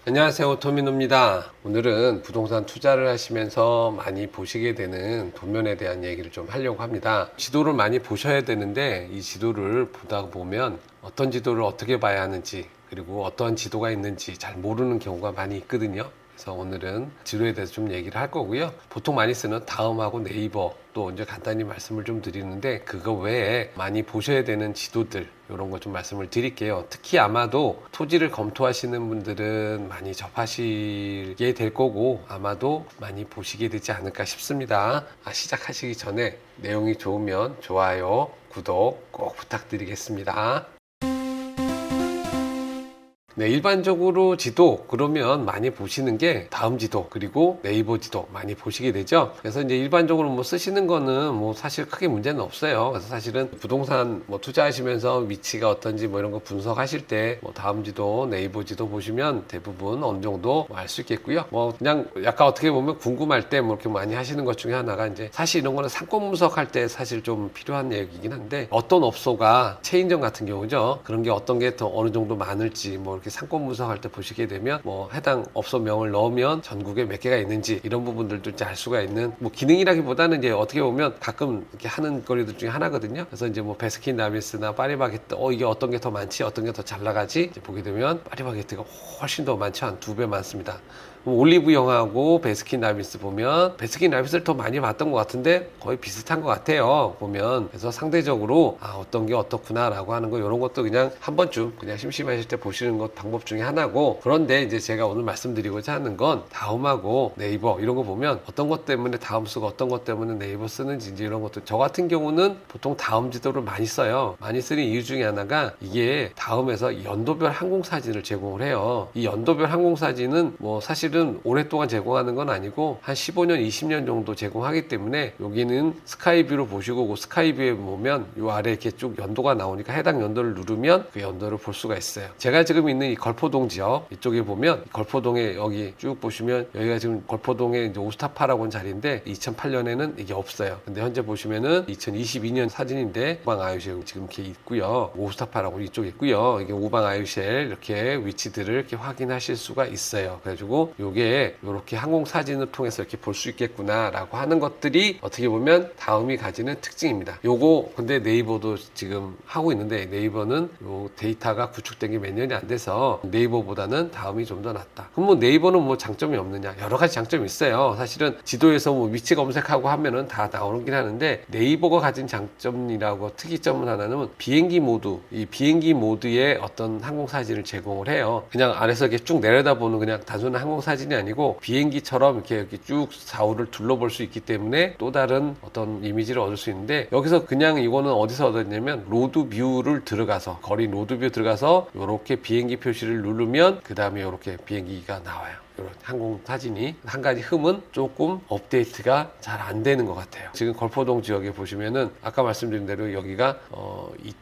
안녕하세요, 토미노입니다. 오늘은 부동산 투자를 하시면서 많이 보시게 되는 도면에 대한 얘기를 좀 하려고 합니다. 지도를 많이 보셔야 되는데 이 지도를 보다 보면 어떤 지도를 어떻게 봐야 하는지, 그리고 어떠한 지도가 있는지 잘 모르는 경우가 많이 있거든요. 그래서 오늘은 지도에 대해서 좀 얘기를 할 거고요. 보통 많이 쓰는 다음하고 네이버 또 이제 간단히 말씀을 좀 드리는데, 그거 외에 많이 보셔야 되는 지도들, 이런 거 좀 말씀을 드릴게요. 특히 아마도 토지를 검토하시는 분들은 많이 접하시게 될 거고 아마도 많이 보시게 되지 않을까 싶습니다. 시작하시기 전에 내용이 좋으면 좋아요, 구독 꼭 부탁드리겠습니다. 네, 일반적으로 지도 그러면 많이 보시는 게 다음 지도 그리고 네이버 지도 많이 보시게 되죠. 그래서 이제 일반적으로 뭐 쓰시는 거는 뭐 사실 크게 문제는 없어요. 그래서 사실은 부동산 뭐 투자하시면서 위치가 어떤지 뭐 이런 거 분석하실 때 뭐 다음 지도, 네이버 지도 보시면 대부분 어느 정도 알 수 있겠고요. 뭐 그냥 약간 어떻게 보면 궁금할 때 뭐 이렇게 많이 하시는 것 중에 하나가, 이제 사실 이런 거는 상권 분석할 때 사실 좀 필요한 얘기긴 한데, 어떤 업소가 체인점 같은 경우죠. 그런 게 어떤 게 더 어느 정도 많을지 뭐 이렇게 상권 분석할 때 보시게 되면 뭐 해당 업소명을 넣으면 전국에 몇 개가 있는지 이런 부분들도 이제 알 수가 있는 뭐 기능이라기보다는 이제 어떻게 보면 가끔 이렇게 하는 거리들 중에 하나거든요. 그래서 이제 뭐 베스킨라빈스나 파리바게뜨 이게 어떤 게 더 많지, 어떤 게 더 잘 나가지 이제 보게 되면 파리바게뜨가 훨씬 더 많죠. 한 2배 많습니다. 올리브영하고 베스킨라빈스 보면 베스킨라빈스를 더 많이 봤던 것 같은데 거의 비슷한 것 같아요, 보면. 그래서 상대적으로 어떤 게 어떻구나 라고 하는 거, 이런 것도 그냥 한 번쯤 그냥 심심하실 때 보시는 것 방법 중에 하나고, 그런데 이제 제가 오늘 말씀드리고자 하는 건 다음하고 네이버 이런 거 보면 어떤 것 때문에 다음 쓰고 어떤 것 때문에 네이버 쓰는지 이제 이런 것도, 저 같은 경우는 보통 다음 지도를 많이 써요. 많이 쓰는 이유 중에 하나가, 이게 다음에서 연도별 항공사진을 제공을 해요. 이 연도별 항공사진은 뭐 사실은 오랫동안 제공하는 건 아니고 한 15년, 20년 정도 제공하기 때문에, 여기는 스카이뷰로 보시고 그 스카이뷰에 보면 요 아래 이렇게 쭉 연도가 나오니까 해당 연도를 누르면 그 연도를 볼 수가 있어요. 제가 지금 있는 이 걸포동 지역 이쪽에 보면, 걸포동에 여기 쭉 보시면 여기가 지금 걸포동에 이제 오스타파라고 하는 자리인데 2008년에는 이게 없어요. 근데 현재 보시면은 2022년 사진인데 오방 아유쉘 지금 이렇게 있고요. 오스타파라고 이쪽에 있고요. 이게 오방 아유쉘 이렇게 위치들을 이렇게 확인하실 수가 있어요. 그래가지고 요게 이렇게 항공 사진을 통해서 이렇게 볼 수 있겠구나 라고 하는 것들이 어떻게 보면 다음이 가지는 특징입니다. 요거 근데 네이버도 지금 하고 있는데, 네이버는 요 데이터가 구축된 게 몇 년이 안 돼서 네이버보다는 다음이 좀 더 낫다. 그럼 뭐 네이버는 뭐 장점이 없느냐? 여러 가지 장점이 있어요. 사실은 지도에서 뭐 위치 검색하고 하면은 다 나오긴 하는데, 네이버가 가진 장점이라고 특이점은 하나는 비행기 모드, 이 비행기 모드의 어떤 항공 사진을 제공을 해요. 그냥 안에서 이렇게 쭉 내려다보는 그냥 단순한 항공 사진이 아니고 비행기처럼 이렇게 쭉 좌우를 둘러볼 수 있기 때문에 또 다른 어떤 이미지를 얻을 수 있는데, 여기서 그냥 이거는 어디서 얻었냐면 로드뷰를 들어가서, 거리 로드뷰 들어가서 이렇게 비행기 표시를 누르면 그 다음에 이렇게 비행기가 나와요. 이런 항공 사진이. 한 가지 흠은 조금 업데이트가 잘 안 되는 것 같아요. 지금 걸포동 지역에 보시면은 아까 말씀드린 대로 여기가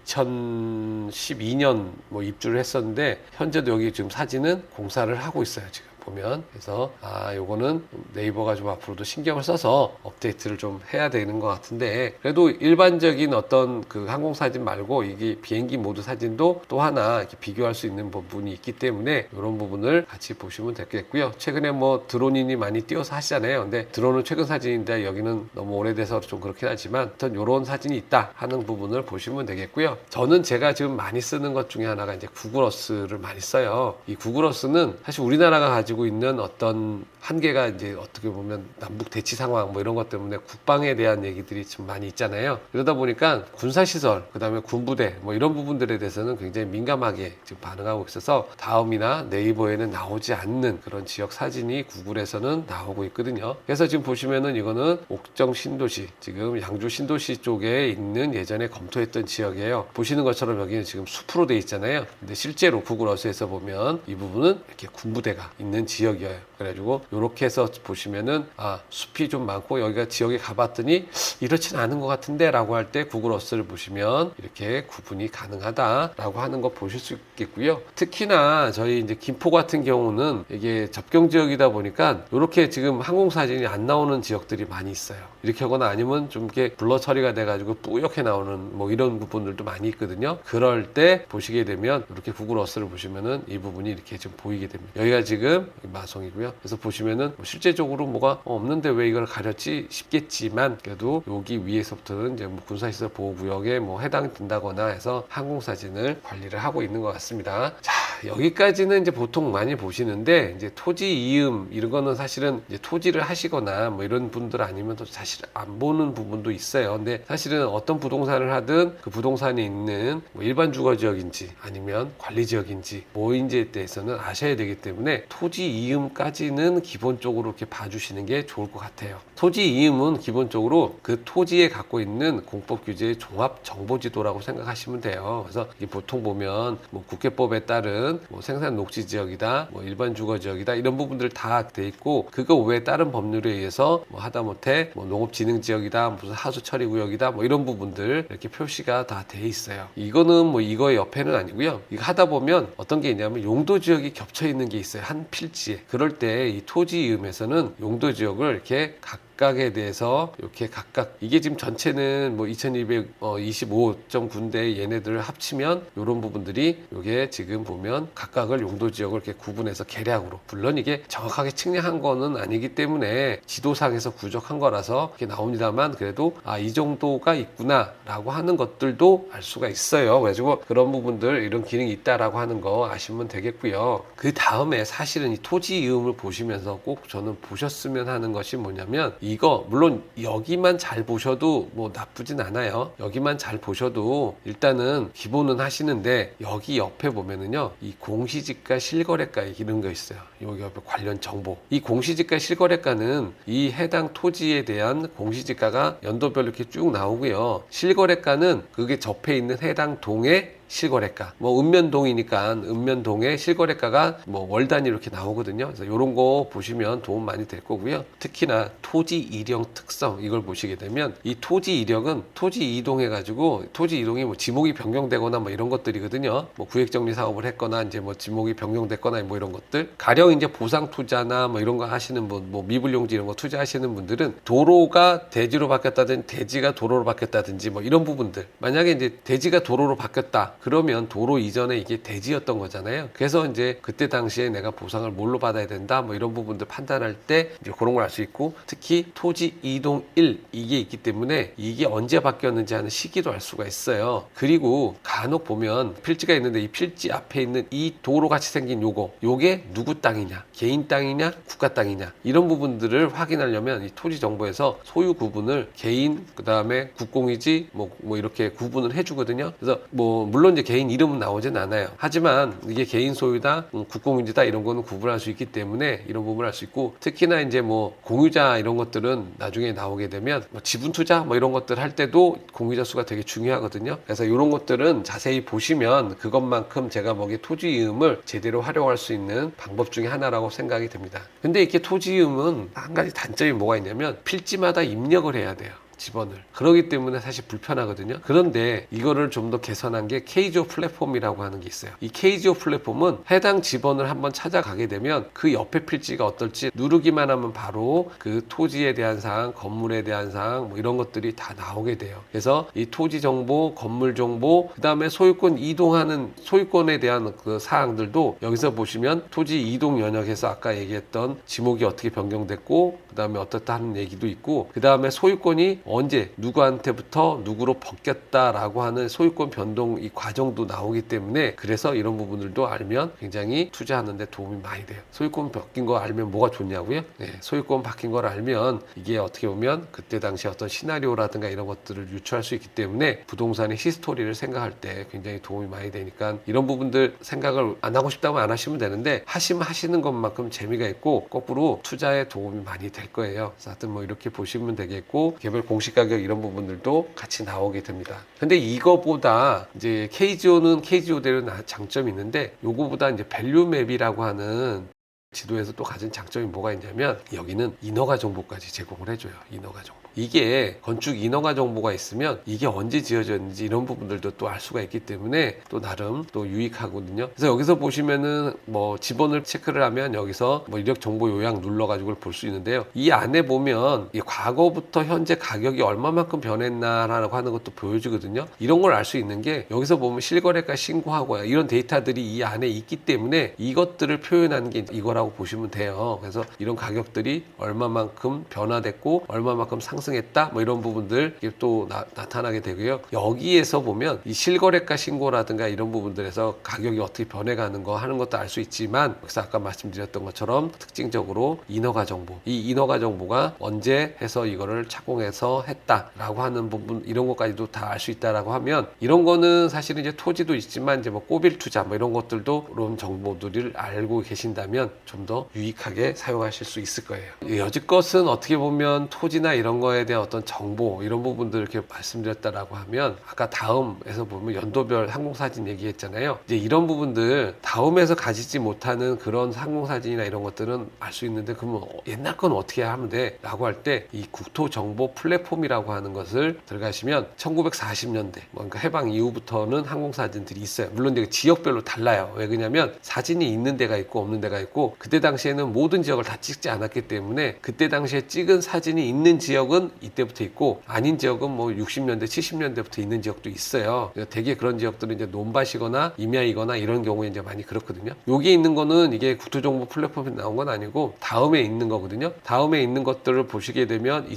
2012년 뭐 입주를 했었는데, 현재도 여기 지금 사진은 공사를 하고 있어요, 지금 보면. 그래서 요거는 네이버가 좀 앞으로도 신경을 써서 업데이트를 좀 해야 되는 것 같은데, 그래도 일반적인 어떤 그 항공사진 말고 이게 비행기 모드 사진도 또 하나 이렇게 비교할 수 있는 부분이 있기 때문에 이런 부분을 같이 보시면 되겠고요. 최근에 뭐 드론인이 많이 띄워서 하시잖아요. 근데 드론은 최근 사진인데 여기는 너무 오래돼서 좀 그렇긴 하지만 하여튼 이런 사진이 있다 하는 부분을 보시면 되겠고요. 저는 제가 지금 많이 쓰는 것 중에 하나가 이제 구글어스를 많이 써요. 이 구글어스는 사실 우리나라가 가지고 있는 어떤 한계가, 이제 어떻게 보면 남북 대치 상황 뭐 이런 것 때문에 국방에 대한 얘기들이 좀 많이 있잖아요. 그러다 보니까 군사시설, 그 다음에 군부대 뭐 이런 부분들에 대해서는 굉장히 민감하게 지금 반응하고 있어서 다음이나 네이버에는 나오지 않는 그런 지역 사진이 구글에서는 나오고 있거든요. 그래서 지금 보시면은 이거는 옥정 신도시, 지금 양주 신도시 쪽에 있는 예전에 검토했던 지역이에요. 보시는 것처럼 여기는 지금 숲으로 돼 있잖아요. 근데 실제로 구글 어스에서 보면 이 부분은 이렇게 군부대가 있는 있는 지역이에요. 그래가지고 이렇게 해서 보시면은 숲이 좀 많고 여기가 지역에 가봤더니 이렇진 않은 것 같은데 라고 할 때 구글 어스를 보시면 이렇게 구분이 가능하다라고 하는 거 보실 수 있겠고요. 특히나 저희 이제 김포 같은 경우는 이게 접경 지역이다 보니까 이렇게 지금 항공사진이 안 나오는 지역들이 많이 있어요. 이렇게 하거나 아니면 좀 이렇게 블러 처리가 돼가지고 뿌옇게 나오는 뭐 이런 부분들도 많이 있거든요. 그럴 때 보시게 되면 이렇게 구글 어스를 보시면은 이 부분이 이렇게 좀 보이게 됩니다. 여기가 지금 마성이고요. 그래서 보시면은 실제적으로 뭐가 없는데 왜 이걸 가렸지 싶겠지만 그래도 여기 위에서부터는 이제 뭐 군사시설 보호구역에 뭐 해당된다거나 해서 항공사진을 관리를 하고 있는 것 같습니다. 자, 여기까지는 이제 보통 많이 보시는데 이제 토지 이음 이런 거는 사실은 이제 토지를 하시거나 뭐 이런 분들 아니면 또 사실 안 보는 부분도 있어요. 근데 사실은 어떤 부동산을 하든 그 부동산에 있는 뭐 일반 주거 지역인지 아니면 관리 지역인지 뭐인지에 대해서는 아셔야 되기 때문에 토지 이음까지는 기본적으로 이렇게 봐주시는 게 좋을 것 같아요. 토지 이음은 기본적으로 그 토지에 갖고 있는 공법 규제의 종합 정보 지도라고 생각하시면 돼요. 그래서 이게 보통 보면 뭐 국회법에 따른 뭐 생산 녹지 지역이다, 뭐 일반 주거 지역이다 이런 부분들 다 돼 있고 그거 외에 다른 법률에 의해서 뭐 하다못해 뭐 농업 진흥 지역이다, 무슨 하수 처리 구역이다, 뭐 이런 부분들 이렇게 표시가 다 돼 있어요. 이거는 뭐 이거의 옆에는 아니고요. 이거 하다 보면 어떤 게 있냐면 용도 지역이 겹쳐 있는 게 있어요. 한 필지에. 그럴 때 이 토지 이음에서는 용도 지역을 이렇게 각각에 대해서 이렇게 각각 이게 지금 전체는 뭐 2225.9인데 얘네들을 합치면 이런 부분들이 이게 지금 보면 각각을 용도 지역을 이렇게 구분해서 계략으로 물론 이게 정확하게 측량한 거는 아니기 때문에 지도상에서 구적한 거라서 이렇게 나옵니다만 그래도 이 정도가 있구나 라고 하는 것들도 알 수가 있어요. 그래가지고 그런 부분들 이런 기능이 있다라고 하는 거 아시면 되겠고요. 그 다음에 사실은 이 토지 이음을 보시면서 꼭 저는 보셨으면 하는 것이 뭐냐면 이거 물론 여기만 잘 보셔도 뭐 나쁘진 않아요. 여기만 잘 보셔도 일단은 기본은 하시는데 여기 옆에 보면은요 이 공시지가 실거래가 이런 거 있어요. 여기 옆에 관련 정보. 이 공시지가 실거래가는 이 해당 토지에 대한 공시지가가 연도별로 이렇게 쭉 나오고요. 실거래가는 그게 접해 있는 해당 동의 실거래가 뭐 읍면동이니까 읍면동의 실거래가가 뭐 월 단위로 이렇게 나오거든요. 그래서 이런 거 보시면 도움 많이 될 거고요. 특히나 토지 이령 특성 이걸 보시게 되면 이 토지 이령은 토지 이동해 가지고 토지 이동이 뭐 지목이 변경되거나 뭐 이런 것들이거든요. 뭐 구획 정리 사업을 했거나 이제 뭐 지목이 변경됐거나 뭐 이런 것들 가령 이제 보상 투자나 뭐 이런 거 하시는 분 뭐 미불용지 이런 거 투자하시는 분들은 도로가 대지로 바뀌었다든지 대지가 도로로 바뀌었다든지 뭐 이런 부분들 만약에 이제 대지가 도로로 바뀌었다 그러면 도로 이전에 이게 대지였던 거잖아요. 그래서 이제 그때 당시에 내가 보상을 뭘로 받아야 된다 뭐 이런 부분들 판단할 때 이제 그런 걸 알 수 있고 특히 토지 이동일 이게 있기 때문에 이게 언제 바뀌었는지 하는 시기도 알 수가 있어요. 그리고 간혹 보면 필지가 있는데 이 필지 앞에 있는 이 도로 같이 생긴 요게 누구 땅이냐 개인 땅이냐 국가 땅이냐 이런 부분들을 확인하려면 이 토지 정보에서 소유 구분을 개인 그 다음에 국공유지 뭐 이렇게 구분을 해주거든요. 그래서 뭐 물론 이제 개인 이름은 나오진 않아요. 하지만 이게 개인 소유다, 국공유지다 이런 거는 구분할 수 있기 때문에 이런 부분을 알 수 있고 특히나 이제 뭐 공유자 이런 것들은 나중에 나오게 되면 뭐 지분 투자 뭐 이런 것들 할 때도 공유자 수가 되게 중요하거든요. 그래서 이런 것들은 자세히 보시면 그것만큼 제가 먹이 토지 이음을 제대로 활용할 수 있는 방법 중에 하나라고 생각이 됩니다. 근데 이렇게 토지 이음은 한 가지 단점이 뭐가 있냐면 필지마다 입력을 해야 돼요. 집원을. 그러기 때문에 사실 불편하거든요. 그런데 이거를 좀 더 개선한 게 KGO 플랫폼이라고 하는 게 있어요. 이 KGO 플랫폼은 해당 집원을 한번 찾아가게 되면 그 옆에 필지가 어떨지 누르기만 하면 바로 그 토지에 대한 사항, 건물에 대한 사항 뭐 이런 것들이 다 나오게 돼요. 그래서 이 토지 정보, 건물 정보, 그 다음에 소유권 이동하는 소유권에 대한 그 사항들도 여기서 보시면 토지 이동 영역에서 아까 얘기했던 지목이 어떻게 변경됐고 그 다음에 어떻다 하는 얘기도 있고 그 다음에 소유권이 언제 누구한테부터 누구로 바뀌었다라고 하는 소유권 변동 이 과정도 나오기 때문에 그래서 이런 부분들도 알면 굉장히 투자하는데 도움이 많이 돼요. 소유권 바뀐 거 알면 뭐가 좋냐고요? 네, 소유권 바뀐 걸 알면 이게 어떻게 보면 그때 당시 어떤 시나리오라든가 이런 것들을 유추할 수 있기 때문에 부동산의 히스토리를 생각할 때 굉장히 도움이 많이 되니까 이런 부분들 생각을 안 하고 싶다고 안 하시면 되는데 하시면 하시는 것만큼 재미가 있고 거꾸로 투자에 도움이 많이 될 거예요. 그래서 하여튼 뭐 이렇게 보시면 되겠고 개별 공시 가격 이런 부분들도 같이 나오게 됩니다. 근데 이거보다 이제 KGO는 KGO대로 장점이 있는데 요거보다 이제 밸류맵이라고 하는 지도에서 또 가진 장점이 뭐가 있냐면 여기는 인허가 정보까지 제공을 해줘요. 인허가 정보. 이게 건축 인허가 정보가 있으면 이게 언제 지어졌는지 이런 부분들도 또 알 수가 있기 때문에 또 나름 또 유익하거든요. 그래서 여기서 보시면은 뭐 지번을 체크를 하면 여기서 뭐 이력 정보 요약 눌러가지고 볼 수 있는데요. 이 안에 보면 이 과거부터 현재 가격이 얼마만큼 변했나라고 하는 것도 보여주거든요. 이런 걸 알 수 있는 게 여기서 보면 실거래가 신고하고 이런 데이터들이 이 안에 있기 때문에 이것들을 표현하는 게 이거라고 보시면 돼요. 그래서 이런 가격들이 얼마만큼 변화됐고 얼마만큼 상승했다 뭐 이런 부분들 또 나타나게 되고요. 여기에서 보면 이 실거래가 신고라든가 이런 부분들에서 가격이 어떻게 변해가는 거 하는 것도 알 수 있지만 그래서 아까 말씀드렸던 것처럼 특징적으로 인허가 정보, 이 인허가 정보가 언제 해서 이거를 착공해서 했다라고 하는 부분 이런 것까지도 다 알 수 있다라고 하면 이런 거는 사실은 이제 토지도 있지만 이제 뭐 꼬빌 투자 뭐 이런 것들도 그런 정보들을 알고 계신다면 좀 더 유익하게 사용하실 수 있을 거예요. 여지껏은 어떻게 보면 토지나 이런 거에 대한 어떤 정보 이런 부분들 이렇게 말씀드렸다라고 하면 아까 다음에서 보면 연도별 항공사진 얘기했잖아요. 이제 이런 부분들 다음에서 가지지 못하는 그런 항공사진이나 이런 것들은 알 수 있는데 그러면 옛날 건 어떻게 하면 돼? 라고 할 때 이 국토정보 플랫폼이라고 하는 것을 들어가시면 1940년대 그러니까 해방 이후부터는 항공사진들이 있어요. 물론 이제 지역별로 달라요. 왜 그러냐면 사진이 있는 데가 있고 없는 데가 있고 그때 당시에는 모든 지역을 다 찍지 않았기 때문에 그때 당시에 찍은 사진이 있는 지역은 이때부터 있고 아닌 지역은 뭐 60년대 70년대부터 있는 지역도 있어요. 대개 그런 지역들은 이제 논밭이거나 임야이거나 이런 경우에 이제 많이 그렇거든요. 여기 있는 거는 이게 국토정보 플랫폼에 나온 건 아니고 다음에 있는 거거든요. 다음에 있는 것들을 보시게 되면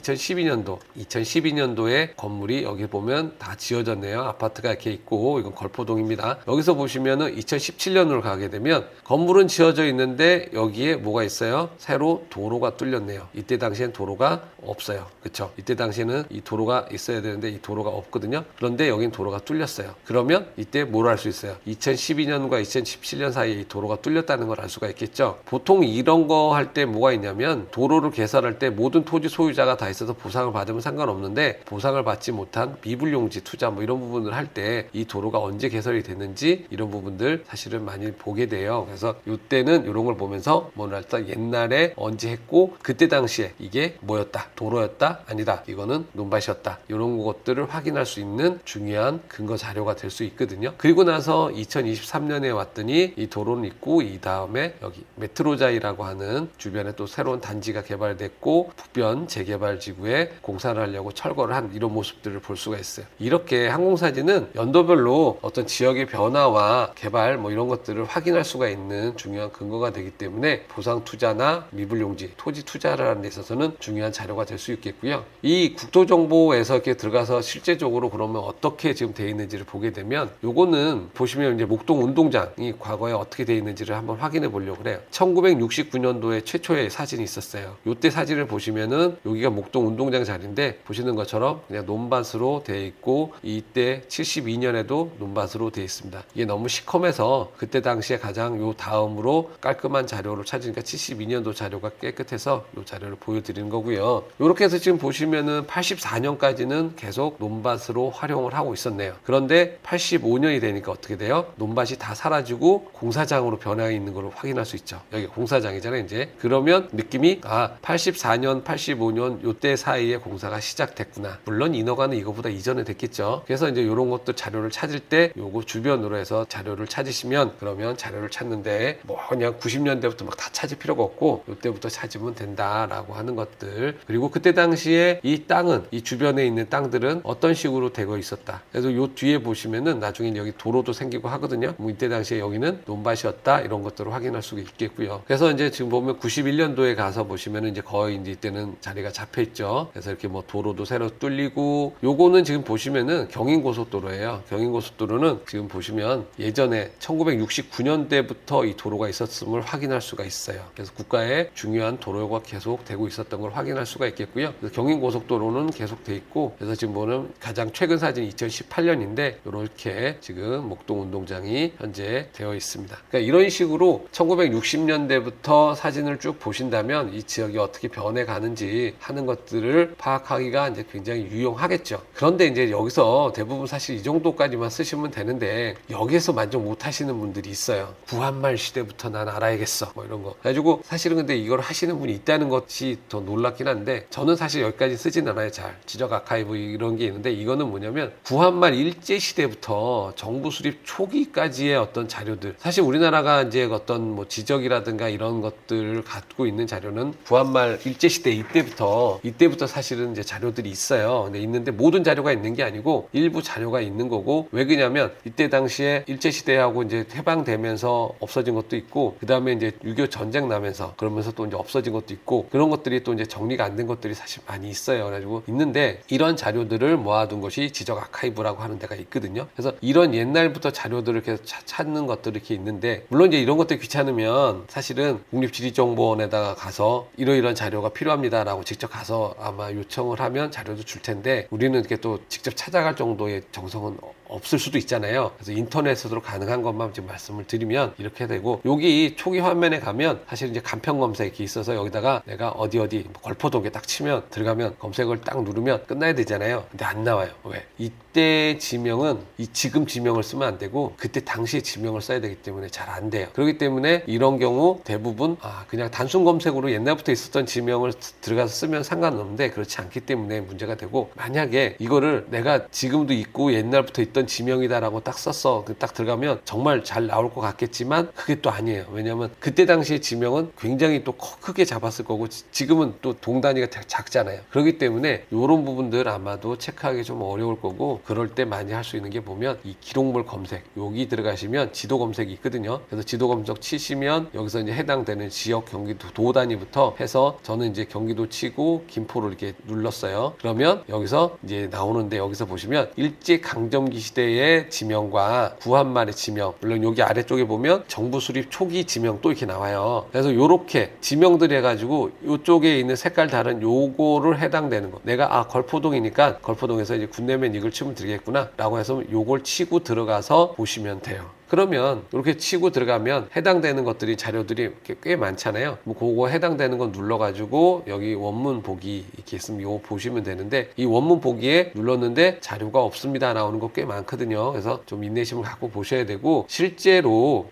2012년도에 건물이 여기 보면 다 지어졌네요. 아파트가 이렇게 있고 이건 걸포동입니다. 여기서 보시면은 2017년으로 가게 되면 건물은 지어져 있는데 여기에 뭐가 있어요? 새로 도로가 뚫렸네요. 이때 당시엔 도로가 없어요. 그쵸? 이때 당시에는 이 도로가 있어야 되는데 이 도로가 없거든요. 그런데 여긴 도로가 뚫렸어요. 그러면 이때 뭘 알 수 있어요? 2012년과 2017년 사이에 이 도로가 뚫렸다는 걸 알 수가 있겠죠. 보통 이런 거 할 때 뭐가 있냐면 도로를 개설할 때 모든 토지 소유자가 다 있어서 보상을 받으면 상관없는데 보상을 받지 못한 미불용지 투자 뭐 이런 부분을 할 때 이 도로가 언제 개설이 됐는지 이런 부분들 사실은 많이 보게 돼요. 그래서 이때는 이런 걸 보면서 뭐랄까 옛날에 언제 했고 그때 당시에 이게 뭐였다 도로였다 아니다 이거는 논밭이었다 이런 것들을 확인할 수 있는 중요한 근거 자료가 될 수 있거든요. 그리고 나서 2023년에 왔더니 이 도로는 있고 이 다음에 여기 메트로자이라고 하는 주변에 또 새로운 단지가 개발됐고 북변 재개발 지구에 공사를 하려고 철거를 한 이런 모습들을 볼 수가 있어요. 이렇게 항공사진은 연도별로 어떤 지역의 변화와 개발 뭐 이런 것들을 확인할 수가 있는 중요한 근거가 되기 때문에 보상 투자나 미불용지 토지 투자를 하는 데 있어서는 중요한 자료가 될 수 있겠고요. 이 국토정보에서 이렇게 들어가서 실제적으로 그러면 어떻게 지금 되어 있는지를 보게 되면 요거는 보시면 이제 목동 운동장이 과거에 어떻게 되어 있는지를 한번 확인해 보려고 그래요. 1969년도에 최초의 사진이 있었어요. 요때 사진을 보시면은 여기가 목동 운동장 자리인데 보시는 것처럼 그냥 논밭으로 되어 있고 이때 72년에도 논밭으로 되어 있습니다. 이게 너무 시커매서 그때 당시에 가장 요 다음으로 깔끔한 자료를 찾으니까 72년도 자료가 깨끗해서 요 자료를 보여드리는 거고요. 요렇게 해서 지금 보시면은 84년까지는 계속 논밭으로 활용을 하고 있었네요. 그런데 85년이 되니까 어떻게 돼요? 논밭이 다 사라지고 공사장으로 변해 있는 걸 확인할 수 있죠. 여기 공사장이잖아요, 이제. 그러면 느낌이 84년, 85년 요때 사이에 공사가 시작됐구나. 물론 인허가는 이거보다 이전에 됐겠죠. 그래서 이제 이런 것도 자료를 찾을 때 요거 주변으로 해서 자료를 찾으시면 그러면 자료를 찾는데 뭐 그냥 90년대부터 막 다 찾을 필요가 없고 요때부터 찾으면 된다라고 하는 것들. 그리고 그때 당시에 이 땅은 이 주변에 있는 땅들은 어떤 식으로 되고 있었다. 그래서 요 뒤에 보시면은 나중에 여기 도로도 생기고 하거든요. 뭐 이때 당시에 여기는 논밭이었다 이런 것들을 확인할 수가 있겠고요. 그래서 이제 지금 보면 91년도에 가서 보시면은 이제 거의 이제 이때는 자리가 잡혀 있죠. 그래서 이렇게 뭐 도로도 새로 뚫리고 요거는 지금 보시면은 경인고속도로예요. 경인고속도로는 지금 보시면 예전에 1969년대부터 이 도로가 있었음을 확인할 수가 있어요. 그래서 국가의 중요한 도로가 계속 되고 있었던 걸 확인할 수가 있겠고요. 그래서 경인고속도로는 계속 돼 있고, 그래서 지금 보면 가장 최근 사진이 2018년인데 이렇게 지금 목동 운동장이 현재 되어 있습니다. 그러니까 이런 식으로 1960년대부터 사진을 쭉 보신다면 이 지역이 어떻게 변해가는지 하는 것들을 파악하기가 이제 굉장히 유용하겠죠. 그런데 이제 여기서 대부분 사실 이 정도까지만 쓰시면 되는데 여기에서 만족 못 하시는 분들이 있어요. 구한말 시대부터 난 알아야겠어 뭐 이런 거 가지고, 사실은 근데 이걸 하시는 분이 있다는 것이 더 놀랍긴 한데, 저는 사실 여기까지 쓰진 않아요. 잘 지적 아카이브 이런 게 있는데, 이거는 뭐냐면 구한말 일제 시대부터 정부 수립 초기까지의 어떤 자료들, 사실 우리나라가 이제 어떤 뭐 지적이라든가 이런 것들을 갖고 있는 자료는 구한말 일제 시대 이때부터 사실은 이제 자료들이 있어요. 근데 있는데 모든 자료가 있는 게 아니고 일부 자료가 있는 거고, 왜 그러냐면 이때 당시에 일제 시대하고 이제 해방되면서 없어진 것도 있고, 그 다음에 이제 6.25 전쟁 나면서 그러면서 또 이제 없어진 것도 있고, 그런 것들이 또 이제 정리가 안 된 것들이 사실 많이 있어요. 그래가지고 있는데 이런 자료들을 모아둔 것이 지적 아카이브라고 하는 데가 있거든요. 그래서 이런 옛날부터 자료들을 계속 찾는 것들이 이렇게 있는데, 물론 이제 이런 것들이 귀찮으면 사실은 국립지리정보원에다가 가서 이러이러한 자료가 필요합니다라고 직접 가서 아마 요청을 하면 자료도 줄 텐데, 우리는 이렇게 또 직접 찾아갈 정도의 정성은 없을 수도 있잖아요. 그래서 인터넷으로 가능한 것만 지금 말씀을 드리면 이렇게 되고, 여기 초기 화면에 가면 사실 이제 간편 검색이 있어서 여기다가 내가 어디 뭐 걸포동에 딱 치면 들어가면 검색을 딱 누르면 끝나야 되잖아요. 근데 안 나와요. 왜? 이때 지명은 지금 지명을 쓰면 안 되고 그때 당시에 지명을 써야 되기 때문에 잘 안 돼요. 그렇기 때문에 이런 경우 대부분 그냥 단순 검색으로 옛날부터 있었던 지명을 들어가서 쓰면 상관없는데, 그렇지 않기 때문에 문제가 되고, 만약에 이거를 내가 지금도 있고 옛날부터 있던 지명이다라고 딱 썼어. 딱 들어가면 정말 잘 나올 것 같겠지만 그게 또 아니에요. 왜냐하면 그때 당시의 지명은 굉장히 또 크게 잡았을 거고 지금은 또 동단위가 작잖아요. 그렇기 때문에 이런 부분들 아마도 체크하기 좀 어려울 거고, 그럴 때 많이 할 수 있는 게 보면 이 기록물 검색, 여기 들어가시면 지도 검색이 있거든요. 그래서 지도 검색 치시면 여기서 이제 해당되는 지역 경기도 도 단위부터 해서, 저는 이제 경기도 치고 김포를 이렇게 눌렀어요. 그러면 여기서 이제 나오는데, 여기서 보시면 일제 강점기 시대의 지명과 구한말의 지명, 물론 여기 아래쪽에 보면 정부 수립 초기 지명 또 이렇게 나와요. 그래서 요렇게 지명들 해가지고 요쪽에 있는 색깔 다른 요거를 해당되는 거, 내가 걸포동이니까 걸포동에서 이제 군내면 이걸 치면 되겠구나 라고 해서 요걸 치고 들어가서 보시면 돼요. 그러면 이렇게 치고 들어가면 해당되는 것들이, 자료들이 꽤 많잖아요. 뭐 그거 해당되는 건 눌러가지고 여기 원문 보기 이렇게 있으면 이거 보시면 되는데, 이 원문 보기에 눌렀는데 자료가 없습니다 나오는 거 꽤 많거든요. 그래서 좀 인내심을 갖고 보셔야 되고, 실제로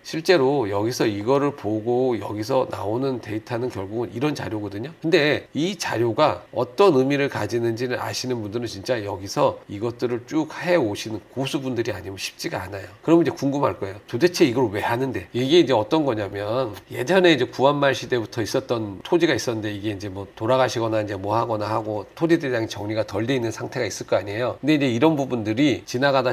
여기서 이거를 보고 여기서 나오는 데이터는 결국은 이런 자료거든요. 근데 이 자료가 어떤 의미를 가지는지를 아시는 분들은 진짜 여기서 이것들을 쭉 해오시는 고수분들이 아니면 쉽지가 않아요. 그러면 이제 궁금할 거예요. 도대체 이걸 왜 하는데? 이게 이제 어떤 거냐면, 예전에 이제 구한말 시대부터 있었던 토지가 있었는데, 이게 이제 뭐 돌아가시거나 이제 뭐 하거나 하고 토지대장이 정리가 덜 돼 있는 상태가 있을 거 아니에요. 근데 이제 이런 부분들이 지나가다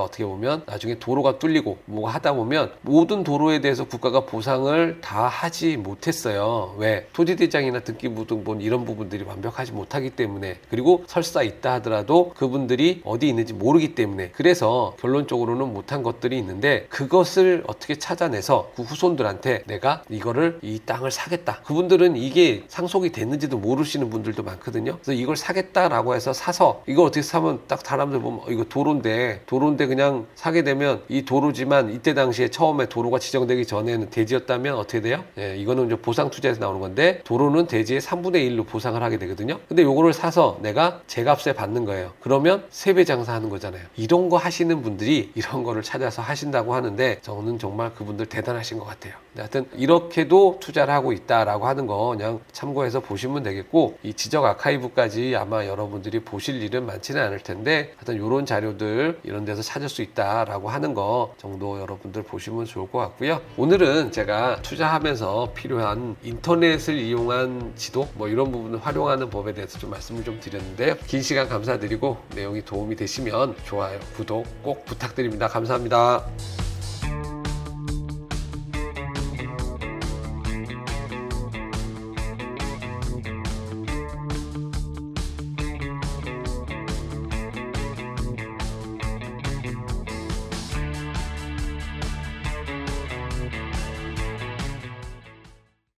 어떻게 보면 나중에 도로가 뚫리고 뭐 하다 보면 모든 도로에 대해서 국가가 보상을 다 하지 못했어요. 왜? 토지대장이나 등기부등본 이런 부분들이 완벽하지 못하기 때문에, 그리고 설사 있다 하더라도 그분들이 어디 있는지 모르기 때문에, 그래서 결론적으로는 못한 것들이 있는데, 그것을 어떻게 찾아내서 그 후손들한테 내가 이 땅을 사겠다. 그분들은 이게 상속이 됐는지도 모르시는 분들도 많거든요. 그래서 이걸 사겠다라고 해서 사서, 이걸 어떻게 사면 딱 사람들 보면 이거 도로인데 그냥 사게 되면 이 도로지만 이때 당시에 처음에 도로가 지정되기 전에는 대지였다면 어떻게 돼요? 이거는 이제 보상 투자에서 나오는 건데, 도로는 대지의 3분의 1로 보상을 하게 되거든요. 근데 요거를 사서 내가 제값에 받는 거예요. 그러면 3배 장사하는 거잖아요. 이런 거 하시는 분들이 이런 거를 찾아서 하신다고 하는데, 저는 정말 그분들 대단하신 것 같아요. 하여튼 이렇게도 투자를 하고 있다라고 하는 거 그냥 참고해서 보시면 되겠고, 이 지적 아카이브까지 아마 여러분들이 보실 일은 많지는 않을 텐데, 하여튼 이런 자료들 이런 데서 찾을 수 있다라고 하는 거 정도 여러분들 보시면 좋을 것 같고요. 오늘은 제가 투자하면서 필요한 인터넷을 이용한 지도 뭐 이런 부분을 활용하는 법에 대해서 좀 말씀을 좀 드렸는데요. 긴 시간 감사드리고, 내용이 도움이 되시면 좋아요, 구독 꼭 부탁드립니다. 감사합니다.